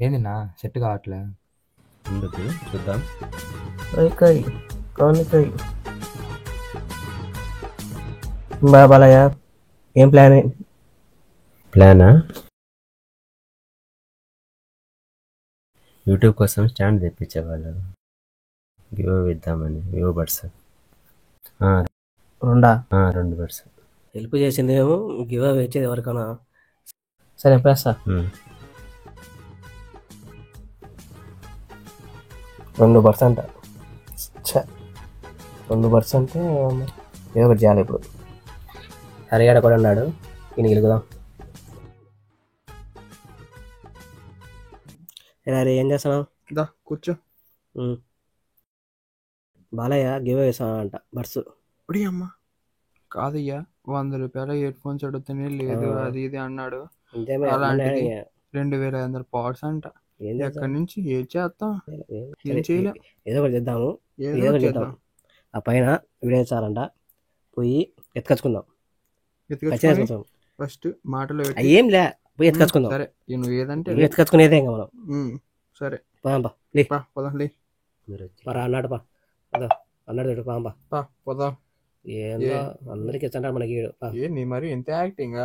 ఏందిన్నా set కావట్లే. ఎందుకు చూద్దాం. కై కౌన్ కై బాలయ్య ఏం ప్లానా? యూట్యూబ్ కోసం స్టాండ్ తెప్పించేవాళ్ళు, గివ్ ఇద్దామని. వివో బడ్స్ రెండా? 2 బడ్స్. హెల్ప్ చేసింది ఏమో, గివ్ అవే ఇచ్చేది ఎవరికైనా. సరే ప్రెస్సా 2%. 2% ఏదో ఒకటి చేయాలి ఇప్పుడు. హరియాడ కూడా ఉన్నాడు, ఈయన గెలుగుదాం. రే ఏం చేస్తున్నావు? కూర్చో. బాలయ్య గివ్ వేసానంట బడ్స్. ఇప్పుడు అమ్మా కాదయ్యా, 100 రూపాయల హెడ్ ఫోన్స్ అడుగుతూనే లేదు అది ఇది అన్నాడు. అలాంటిది 2500 పాడ్స్ అంట. ఎక్కడి నుంచి ఏం చేస్తాం? ఏం చేయలేం. ఏదో ఒకటి చేద్దాము, ఏదో ఒకటి చేద్దాం. ఆ పైన వీడియో చాలంట, పోయి ఎత్తుకొచ్చుకుందాం. ఫస్ట్ మాటలు ఏం లే, పోయి ఎత్తుకొచ్చుకుందాం. సరే నువ్వు ఏదంటే ఎత్తుకొచ్చుకునేదే ఇంకా మనం. సరే పోదాం అన్నాడు పా అన్నాడు పాంబా పోదాం. ఏందో అందరికి ఇచ్చంటారు మనకి. ఏంది మరి ఎంత యాక్టింగ్?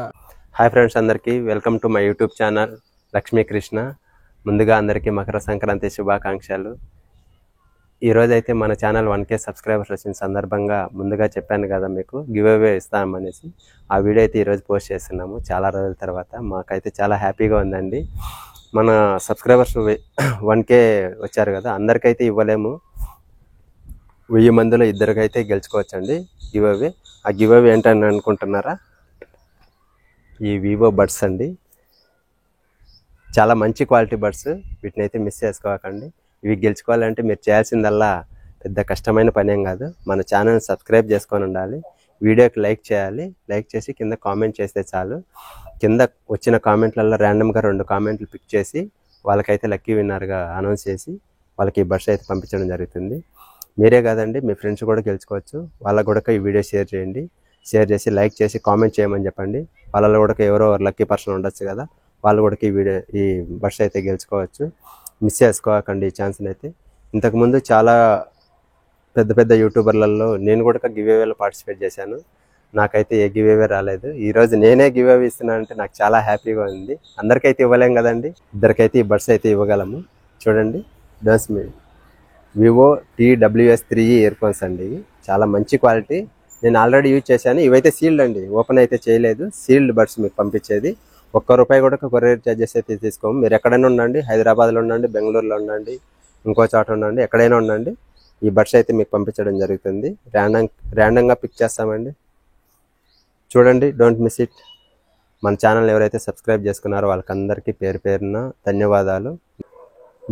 హాయ్ ఫ్రెండ్స్, అందరికీ welcome to my YouTube channel Lakshmikrishna. ముందుగా అందరికీ మకర సంక్రాంతి శుభాకాంక్షలు. ఈరోజైతే మన ఛానల్ 1K సబ్స్క్రైబర్స్ వచ్చిన సందర్భంగా ముందుగా చెప్పాను కదా మీకు గివ్ అవే ఇస్తామనేసి. ఆ వీడియో అయితే ఈరోజు పోస్ట్ చేస్తున్నాము చాలా రోజుల తర్వాత. మాకైతే చాలా హ్యాపీగా ఉందండి. మన సబ్స్క్రైబర్స్ 1K వచ్చారు కదా, అందరికైతే ఇవ్వలేము. 1000 మందిలో 2 గెలుచుకోవచ్చండి గివ్ అవే. ఆ గివ్ అవే ఏంటని అనుకుంటున్నారా? ఈ వివో బడ్స్ అండి. చాలా మంచి క్వాలిటీ బడ్స్, వీటిని అయితే మిస్ చేసుకోకండి. ఇవి గెలుచుకోవాలంటే మీరు చేయాల్సిందల్లా పెద్ద కష్టమైన పని ఏం కాదు. మన ఛానల్ సబ్స్క్రైబ్ చేసుకొని ఉండాలి, వీడియోకి లైక్ చేయాలి, లైక్ చేసి కింద కామెంట్ చేస్తే చాలు. కింద వచ్చిన కామెంట్లలో ర్యాండమ్గా 2 కామెంట్లు పిక్ చేసి వాళ్ళకైతే లక్కీ విన్నర్గా అనౌన్స్ చేసి వాళ్ళకి ఈ బడ్స్ అయితే పంపించడం జరుగుతుంది. మీరే కాదండి, మీ ఫ్రెండ్స్ కూడా గెలుచుకోవచ్చు. వాళ్ళకు కూడా ఈ వీడియో షేర్ చేయండి. షేర్ చేసి లైక్ చేసి కామెంట్ చేయమని చెప్పండి. వాళ్ళలో కూడా ఎవరో లక్కీ పర్సన్ ఉండొచ్చు కదా, వాళ్ళు కూడా ఈ బడ్స్ అయితే గెలుచుకోవచ్చు. మిస్ చేసుకోకండి ఈ ఛాన్స్ని అయితే. ఇంతకుముందు చాలా పెద్ద పెద్ద యూట్యూబర్లలో నేను కూడా గివ్ అవేలో పార్టిసిపేట్ చేశాను. నాకైతే ఏ గివ్ అవే రాలేదు. ఈరోజు నేనే గివ్ అవే ఇస్తున్నాను అంటే నాకు చాలా హ్యాపీగా ఉంది. అందరికైతే ఇవ్వలేం కదండి, 2కైతే ఈ బడ్స్ అయితే ఇవ్వగలము. చూడండి, డోన్స్ మీ వివో TWS3 ఇయర్ ఫోన్స్ అండి. చాలా మంచి క్వాలిటీ, నేను ఆల్రెడీ యూజ్ చేశాను. ఇవైతే సీల్డ్ అండి, ఓపెన్ అయితే చేయలేదు. సీల్డ్ బడ్స్ మీకు పంపించేది. ₹1 కూడా కొరియర్ చార్జెస్ అయితే తీసుకోము. మీరు ఎక్కడైనా ఉండండి, హైదరాబాద్లో ఉండండి, బెంగళూరులో ఉండండి, ఇంకో చోట ఉండండి, ఎక్కడైనా ఉండండి, ఈ బడ్స్ అయితే మీకు పంపించడం జరుగుతుంది. ర్యాండంగా పిక్ చేస్తామండి. చూడండి, డోంట్ మిస్ ఇట్. మన ఛానల్ ఎవరైతే సబ్స్క్రైబ్ చేసుకున్నారో వాళ్ళకందరికీ పేరు పేరున ధన్యవాదాలు.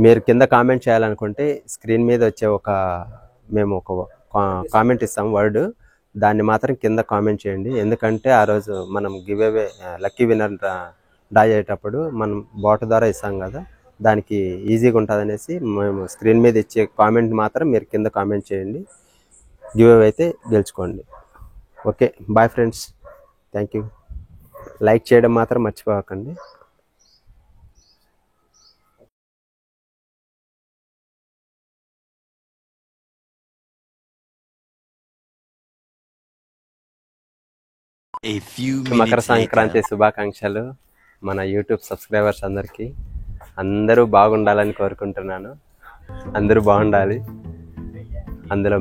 మీరు కింద కామెంట్ చేయాలనుకుంటే స్క్రీన్ మీద వచ్చే మేము ఒక కామెంట్ ఇస్తాం వర్డ్, దాన్ని మాత్రం కింద కామెంట్ చేయండి. ఎందుకంటే ఆ రోజు మనం give away lucky winner draw అయ్యేటప్పుడు మనం బాట్ ద్వారా ఇస్తాం కదా, దానికి ఈజీగా ఉంటుంది అనేసి మేము స్క్రీన్ మీద ఇచ్చే కామెంట్ మాత్రం మీరు కింద కామెంట్ చేయండి. గివ్ అవే అయితే గెలుచుకోండి. Okay, bye friends, thank you. Like చేయడం మాత్రం మర్చిపోకండి. మకర సంక్రాంతి శుభాకాంక్షలు మన యూట్యూబ్ సబ్స్క్రైబర్స్ అందరికీ. అందరూ బాగుండాలని కోరుకుంటున్నాను. అందరూ బాగుండాలి, అందులో